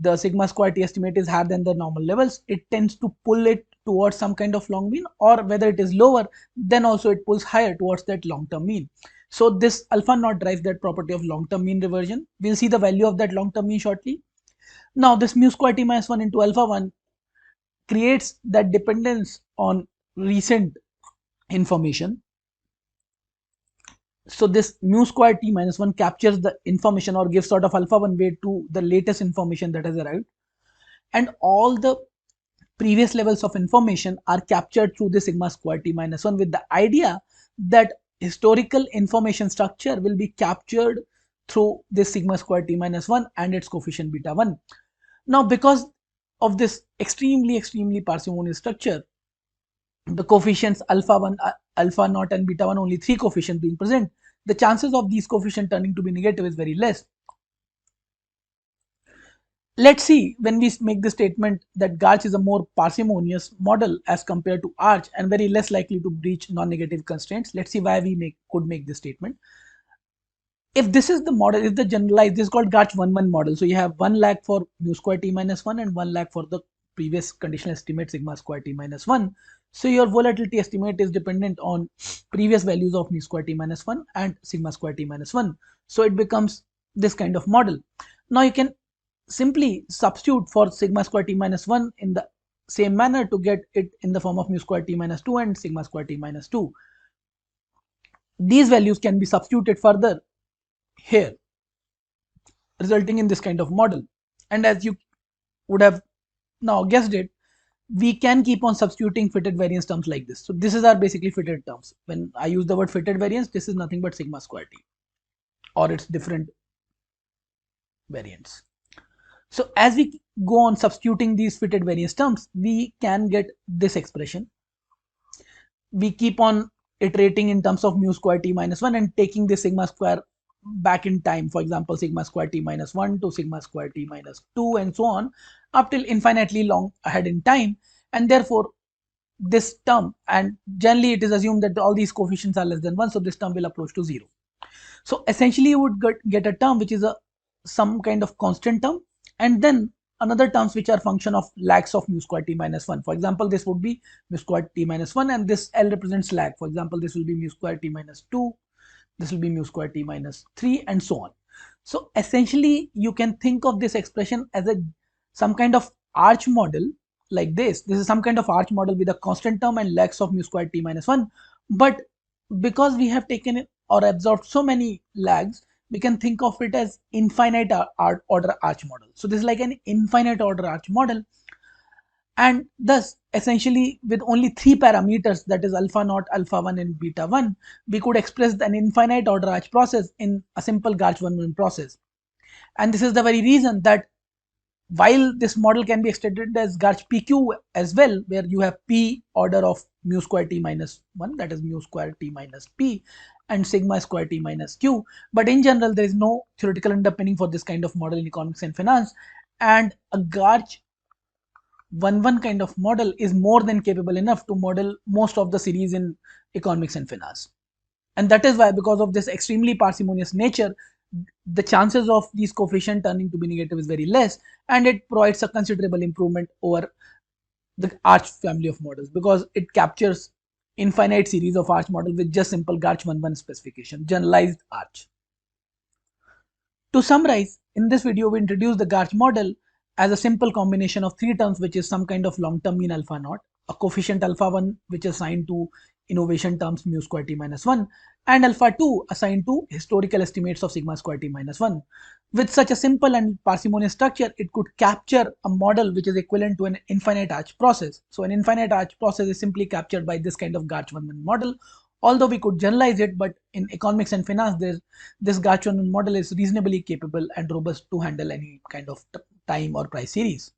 the sigma square t estimate is higher than the normal levels, it tends to pull it towards some kind of long mean, or whether it is lower, then also it pulls higher towards that long-term mean. So this alpha naught drives that property of long-term mean reversion. We'll see the value of that long-term mean shortly. Now this mu square t minus 1 into alpha 1 creates that dependence on recent information. So this mu square t minus 1 captures the information or gives sort of alpha 1 weight to the latest information that has arrived, and all the previous levels of information are captured through the sigma square t minus 1, with the idea that historical information structure will be captured through this sigma square t minus 1 and its coefficient beta 1. Now because of this extremely parsimonious structure, the coefficients alpha 1, alpha naught and beta 1, only three coefficients being present, the chances of these coefficients turning to be negative is very less. Let's see, when we make the statement that Garch is a more parsimonious model as compared to arch and very less likely to breach non-negative constraints, let's see why we could make this statement. If this is the model, if the generalized, this is called Garch 1-1 model. So you have one lag for mu square t minus 1 and one lag for the previous conditional estimate sigma square t minus 1. So your volatility estimate is dependent on previous values of mu square t minus 1 and sigma square t minus 1. So it becomes this kind of model. Now you can simply substitute for sigma square t minus 1 in the same manner to get it in the form of mu square t minus 2 and sigma square t minus 2. These values can be substituted further here, resulting in this kind of model. And as you would have now guessed it, we can keep on substituting fitted variance terms like this. So this is our basically fitted terms. When I use the word fitted variance, this is nothing but sigma square t or its different variants. So as we go on substituting these fitted variance terms, we can get this expression. We keep on iterating in terms of mu square t minus 1 and taking the sigma square back in time. For example, sigma square t minus 1 to sigma square t minus 2 and so on up till infinitely long ahead in time. And therefore, this term, and generally it is assumed that all these coefficients are less than 1, so this term will approach to 0. So essentially you would get a term which is some kind of constant term, and then another terms which are function of lags of mu square t minus 1. For example, this would be mu square t minus 1 and this L represents lag. For example, this will be mu square t minus 2, this will be mu square t minus 3 and so on. So essentially you can think of this expression as some kind of arch model like this. This is some kind of arch model with a constant term and lags of mu square t minus 1. But because we have taken or absorbed so many lags, we can think of it as infinite order arch model. So this is like an infinite order arch model, and thus essentially with only 3 parameters, that is alpha naught, alpha 1 and beta 1, we could express an infinite order arch process in a simple Garch-1-1 process. And this is the very reason that while this model can be extended as Garch PQ as well, where you have P order of mu square t minus 1, that is mu square t minus P, and sigma square t minus Q. But in general, there is no theoretical underpinning for this kind of model in economics and finance, and a Garch 1-1 kind of model is more than capable enough to model most of the series in economics and finance. And that is why, because of this extremely parsimonious nature, the chances of these coefficient turning to be negative is very less, and it provides a considerable improvement over the arch family of models because it captures infinite series of arch model with just simple Garch 1-1 specification, generalized arch. To summarize, in this video we introduced the Garch model as a simple combination of 3 terms, which is some kind of long-term mean alpha naught, a coefficient alpha 1 which is assigned to innovation terms mu square t minus 1, and alpha 2 assigned to historical estimates of sigma square t minus 1. With such a simple and parsimonious structure, it could capture a model which is equivalent to an infinite arch process. So an infinite arch process is simply captured by this kind of Garch-1-1 model. Although we could generalize it, but in economics and finance, this Garch-1-1 model is reasonably capable and robust to handle any kind of time or price series.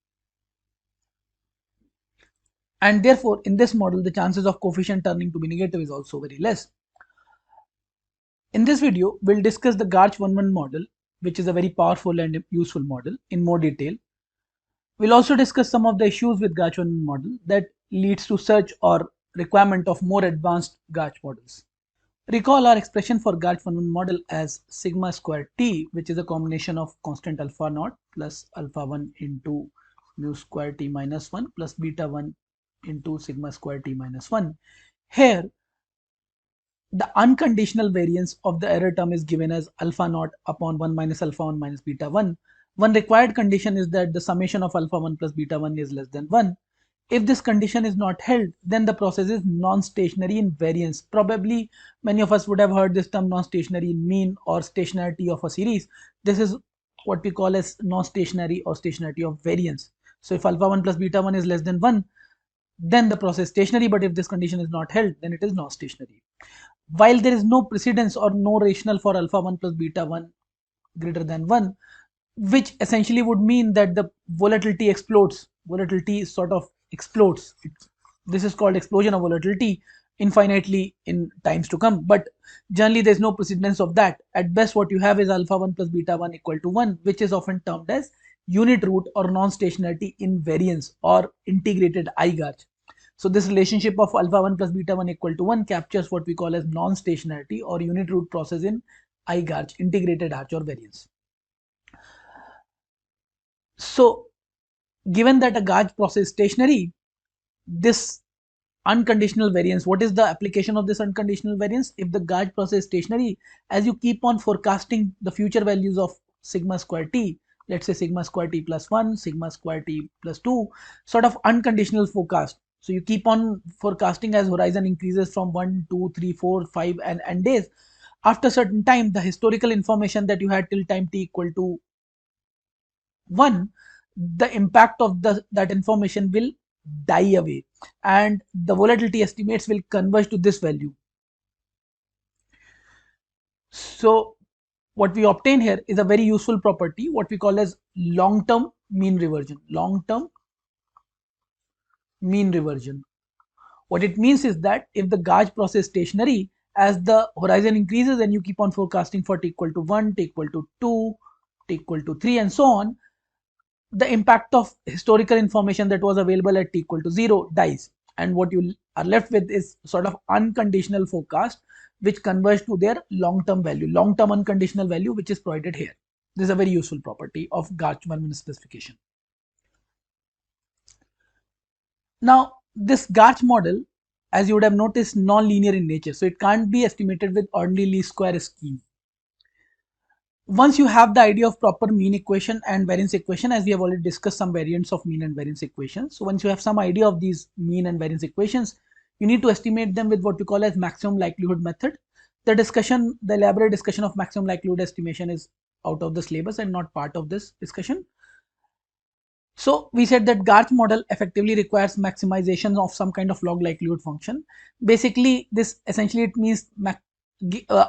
And therefore, in this model, the chances of coefficient turning to be negative is also very less. In this video, we'll discuss the Garch-1-1 model, which is a very powerful and useful model, in more detail. We'll also discuss some of the issues with Garch-1-1 model that leads to search or requirement of more advanced Garch models. Recall our expression for Garch-1-1 model as sigma square t, which is a combination of constant alpha naught plus alpha 1 into mu square t minus 1 plus beta 1 into sigma square t minus 1. Here, the unconditional variance of the error term is given as alpha naught upon 1 minus alpha 1 minus beta 1. One required condition is that the summation of alpha 1 plus beta 1 is less than 1. If this condition is not held, then the process is non-stationary in variance. Probably many of us would have heard this term non-stationary in mean or stationarity of a series. This is what we call as non-stationary or stationarity of variance. So if alpha 1 plus beta 1 is less than 1, then the process is stationary, but if this condition is not held, then it is non-stationary. While there is no precedence or no rational for alpha 1 plus beta 1 greater than 1, which essentially would mean that the volatility explodes. Volatility sort of explodes. This is called explosion of volatility infinitely in times to come. But generally, there is no precedence of that. At best, what you have is alpha 1 plus beta 1 equal to 1, which is often termed as unit root or non-stationarity invariance or integrated I-Garch. So this relationship of alpha 1 plus beta 1 equal to 1 captures what we call as non-stationarity or unit root process in I-Garch, integrated arch or variance. So given that a Garch process is stationary, this unconditional variance. What is the application of this unconditional variance? If the gauge process is stationary, as you keep on forecasting the future values of sigma square t, let's say sigma square t plus 1, sigma square t plus 2, sort of unconditional forecast. So you keep on forecasting as horizon increases from 1, 2, 3, 4, 5 and days. After certain time, the historical information that you had till time t equal to 1, the impact of that information will die away and the volatility estimates will converge to this value. So what we obtain here is a very useful property, what we call as long-term mean reversion. Long-term mean reversion. What it means is that if the gauge process is stationary, as the horizon increases and you keep on forecasting for t equal to 1, t equal to 2, t equal to 3 and so on, the impact of historical information that was available at t equal to 0 dies, and what you are left with is sort of unconditional forecast which converge to their long-term value, long-term unconditional value, which is provided here. This is a very useful property of Garch-Vanman specification. Now this Garch model, as you would have noticed, non-linear in nature, so it can't be estimated with ordinary least square scheme. Once you have the idea of proper mean equation and variance equation, as we have already discussed some variants of mean and variance equations, so once you have some idea of these mean and variance equations, you need to estimate them with what we call as maximum likelihood method. The elaborate discussion of maximum likelihood estimation is out of the syllabus and not part of this discussion. So we said that Garch model effectively requires maximization of some kind of log likelihood function. Basically, this essentially it means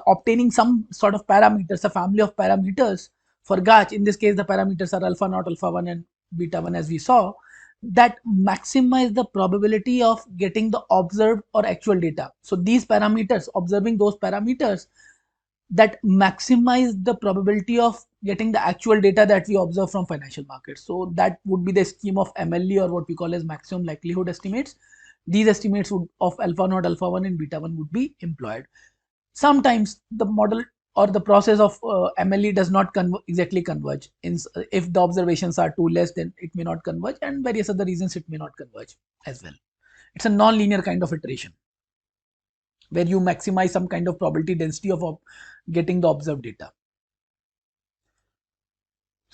obtaining some sort of parameters, a family of parameters for Garch. In this case, the parameters are alpha naught, alpha 1 and beta 1 as we saw, that maximize the probability of getting the observed or actual data. So these parameters, observing those parameters that maximize the probability of getting the actual data that we observe from financial markets. So that would be the scheme of MLE, or what we call as maximum likelihood estimates. These estimates would of alpha naught, alpha 1 and beta 1 would be employed. Sometimes the model or the process of MLE does not exactly converge. If the observations are too less, then it may not converge, and various other reasons it may not converge as well. It's a non-linear kind of iteration where you maximize some kind of probability density of getting the observed data.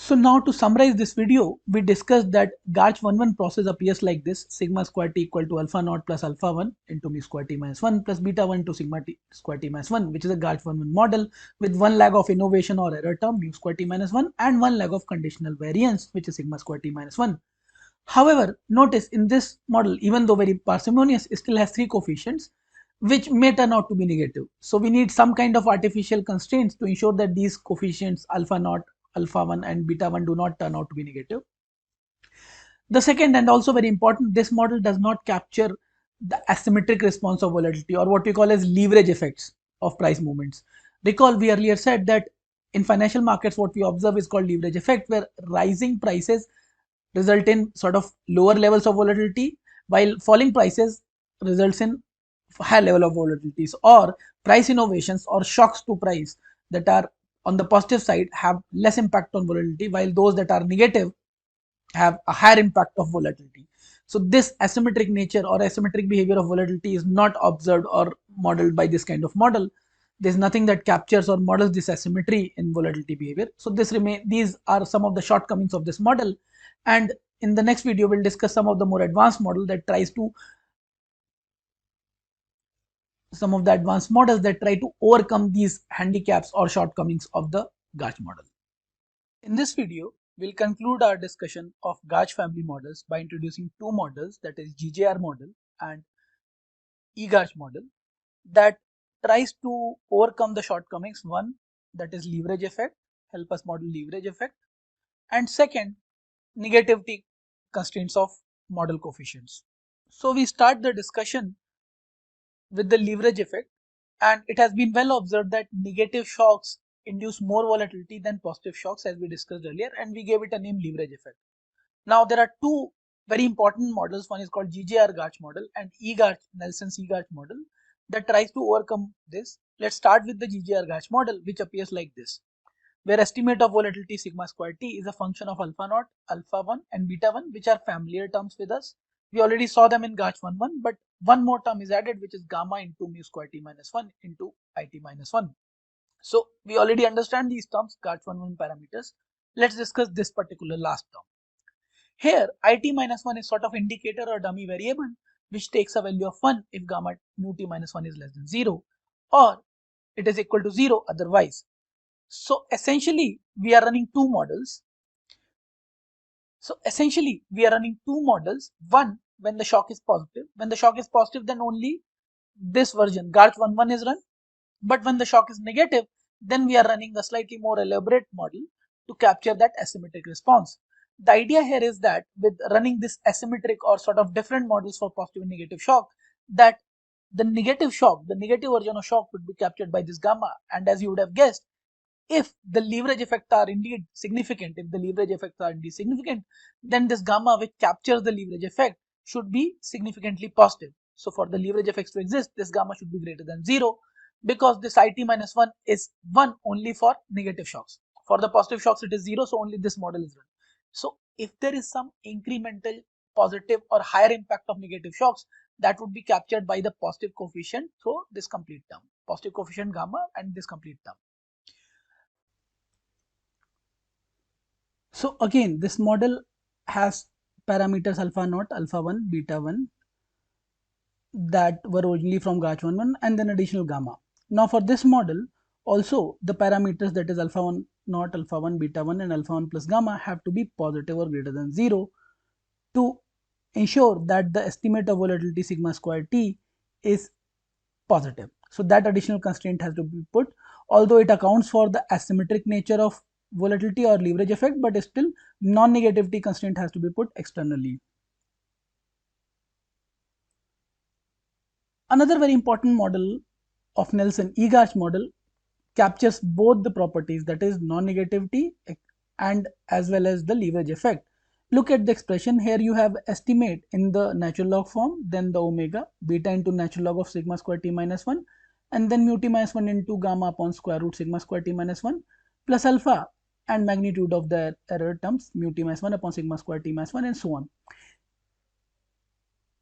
So now to summarize this video, we discussed that Garch-Vanman process appears like this: sigma square t equal to alpha naught plus alpha 1 into mu square t minus 1 plus beta 1 to sigma t square t minus 1, which is a Garch-Vanman model with one lag of innovation or error term mu square t minus 1 and one lag of conditional variance, which is sigma square t minus 1. However, notice in this model, even though very parsimonious, it still has three coefficients which may turn out to be negative. So we need some kind of artificial constraints to ensure that these coefficients alpha naught, alpha 1 and beta 1 do not turn out to be negative. The second, and also very important, this model does not capture the asymmetric response of volatility, or what we call as leverage effects of price movements. Recall we earlier said that in financial markets what we observe is called leverage effect, where rising prices result in sort of lower levels of volatility, while falling prices results in higher level of volatilities, or price innovations or shocks to price that are on the positive side have less impact on volatility, while those that are negative have a higher impact of volatility. So this asymmetric nature or asymmetric behavior of volatility is not observed or modeled by this kind of model. There's nothing that captures or models this asymmetry in volatility behavior. So these are some of the shortcomings of this model, and in the next video we'll discuss some of the more advanced model that tries to some of the advanced models that try to overcome these handicaps or shortcomings of the Garch model. In this video, we'll conclude our discussion of Garch family models by introducing two models, that is GJR model and eGarch model, that tries to overcome the shortcomings. One, that is leverage effect, help us model leverage effect, and second, negativity constraints of model coefficients. So we start the discussion with the leverage effect, and it has been well observed that negative shocks induce more volatility than positive shocks, as we discussed earlier, and we gave it a name, leverage effect. Now there are two very important models. One is called GJR Garch model and eGarch, Nelson's eGarch model, that tries to overcome this. Let's start with the GJR Garch model, which appears like this, where estimate of volatility sigma square t is a function of alpha naught, alpha 1 and beta 1, which are familiar terms with us. We already saw them in GACH11, but one more term is added, which is gamma into mu square t minus 1 into it minus 1. So we already understand these terms, GACH11 parameters. Let's discuss this particular last term. Here, it minus 1 is sort of indicator or dummy variable which takes a value of 1 if gamma mu t minus 1 is less than 0, or it is equal to 0 otherwise. So essentially, we are running two models. One, when the shock is positive. When the shock is positive, then only this version, GARCH11 is run. But when the shock is negative, then we are running a slightly more elaborate model to capture that asymmetric response. The idea here is that with running this asymmetric or sort of different models for positive and negative shock, that the negative version of shock would be captured by this gamma. And as you would have guessed, if the leverage effects are indeed significant, then this gamma which captures the leverage effect should be significantly positive. So for the leverage effects to exist, this gamma should be greater than 0, because this it minus 1 is 1 only for negative shocks. For the positive shocks, it is 0, so only this model is run. So if there is some incremental positive or higher impact of negative shocks, that would be captured by the positive coefficient through this complete term, positive coefficient gamma and this complete term. So again, this model has parameters alpha naught, alpha 1, beta 1 that were originally from GACH11 and then additional gamma. Now for this model, also the parameters, that is alpha 1 naught, alpha 1, beta 1 and alpha 1 plus gamma, have to be positive or greater than 0 to ensure that the estimate of volatility sigma square t is positive. So that additional constraint has to be put, although it accounts for the asymmetric nature of volatility or leverage effect, but still non-negativity constraint has to be put externally. Another very important model of Nelson, EGARCH model, captures both the properties, that is non-negativity and as well as the leverage effect. Look at the expression here. You have estimate in the natural log form, then the omega, beta into natural log of sigma square t minus 1, and then mu t minus 1 into gamma upon square root sigma square t minus 1 plus alpha and magnitude of the error terms mu t minus 1 upon sigma square t minus 1 and so on.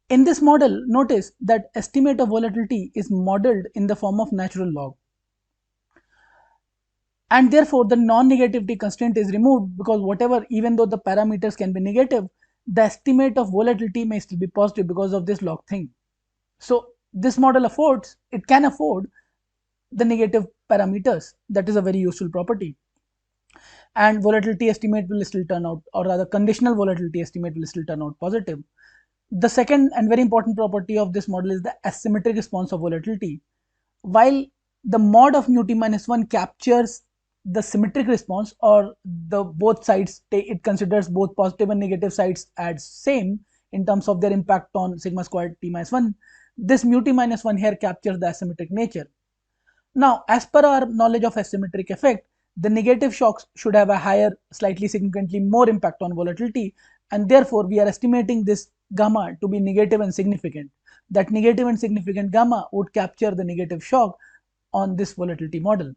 In this model, notice that estimate of volatility is modeled in the form of natural log. And therefore, the non-negativity constraint is removed, because whatever, even though the parameters can be negative, the estimate of volatility may still be positive because of this log thing. So this model can afford the negative parameters. That is a very useful property. And volatility estimate will still turn out, or rather conditional volatility estimate will still turn out positive. The second and very important property of this model is the asymmetric response of volatility. While the mod of mu t minus 1 captures the symmetric response, or the both sides, it considers both positive and negative sides as same in terms of their impact on sigma squared t minus 1, this mu t minus 1 here captures the asymmetric nature. Now, as per our knowledge of asymmetric effect, the negative shocks should have a higher, slightly significantly more impact on volatility, and therefore we are estimating this gamma to be negative and significant. That negative and significant gamma would capture the negative shock on this volatility model.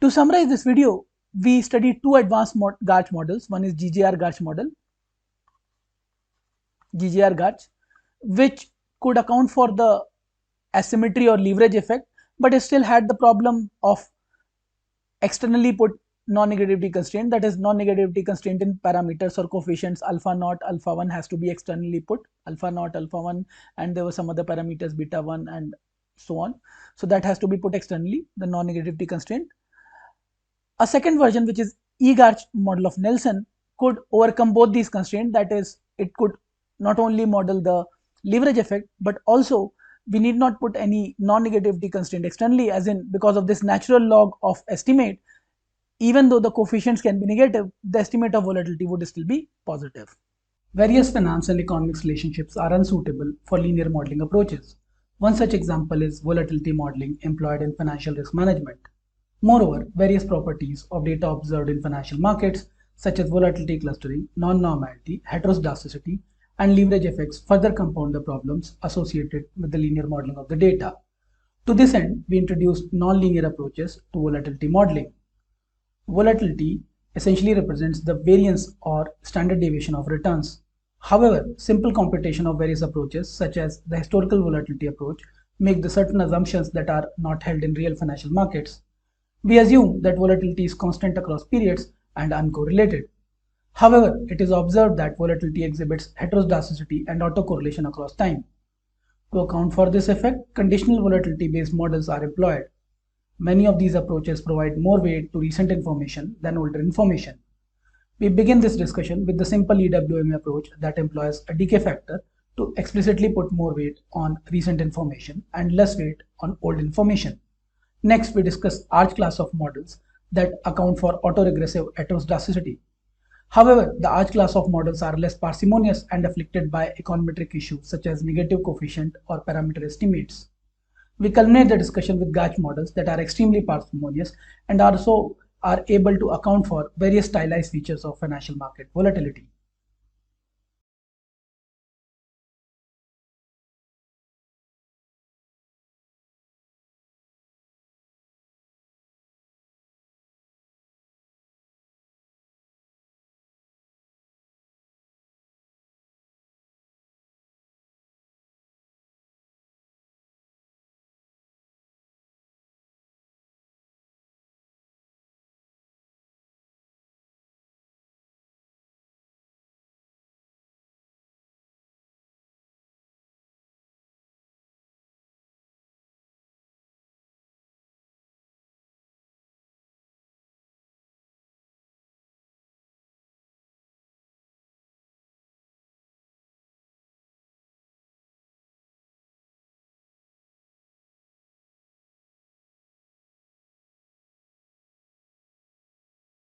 To summarize this video, we studied two advanced GARCH models. One is GJR GARCH model, which could account for the asymmetry or leverage effect, but it still had the problem of externally put non-negativity constraint, that is non-negativity constraint in parameters or coefficients alpha naught, alpha 1 has to be externally put, alpha naught, alpha 1, and there were some other parameters beta 1 and so on. So that has to be put externally, the non-negativity constraint. A second version, which is EGARCH model of Nelson, could overcome both these constraints. That is, it could not only model the leverage effect, but also we need not put any non-negativity constraint externally, as in because of this natural log of estimate, even though the coefficients can be negative, the estimate of volatility would still be positive. Various finance and economics relationships are unsuitable for linear modeling approaches. One such example is volatility modeling employed in financial risk management. Moreover, various properties of data observed in financial markets, such as volatility clustering, non-normality, heteroscedasticity, and leverage effects further compound the problems associated with the linear modeling of the data. To this end, we introduced non-linear approaches to volatility modeling. Volatility essentially represents the variance or standard deviation of returns. However, simple computation of various approaches, such as the historical volatility approach, make the certain assumptions that are not held in real financial markets. We assume that volatility is constant across periods and uncorrelated. However, it is observed that volatility exhibits heteroscedasticity and autocorrelation across time. To account for this effect, conditional volatility-based models are employed. Many of these approaches provide more weight to recent information than older information. We begin this discussion with the simple EWMA approach that employs a decay factor to explicitly put more weight on recent information and less weight on old information. Next, we discuss Arch class of models that account for autoregressive heteroscedasticity. However, the Arch class of models are less parsimonious and afflicted by econometric issues such as negative coefficient or parameter estimates. We culminate the discussion with Gauge models that are extremely parsimonious and also are able to account for various stylized features of financial market volatility.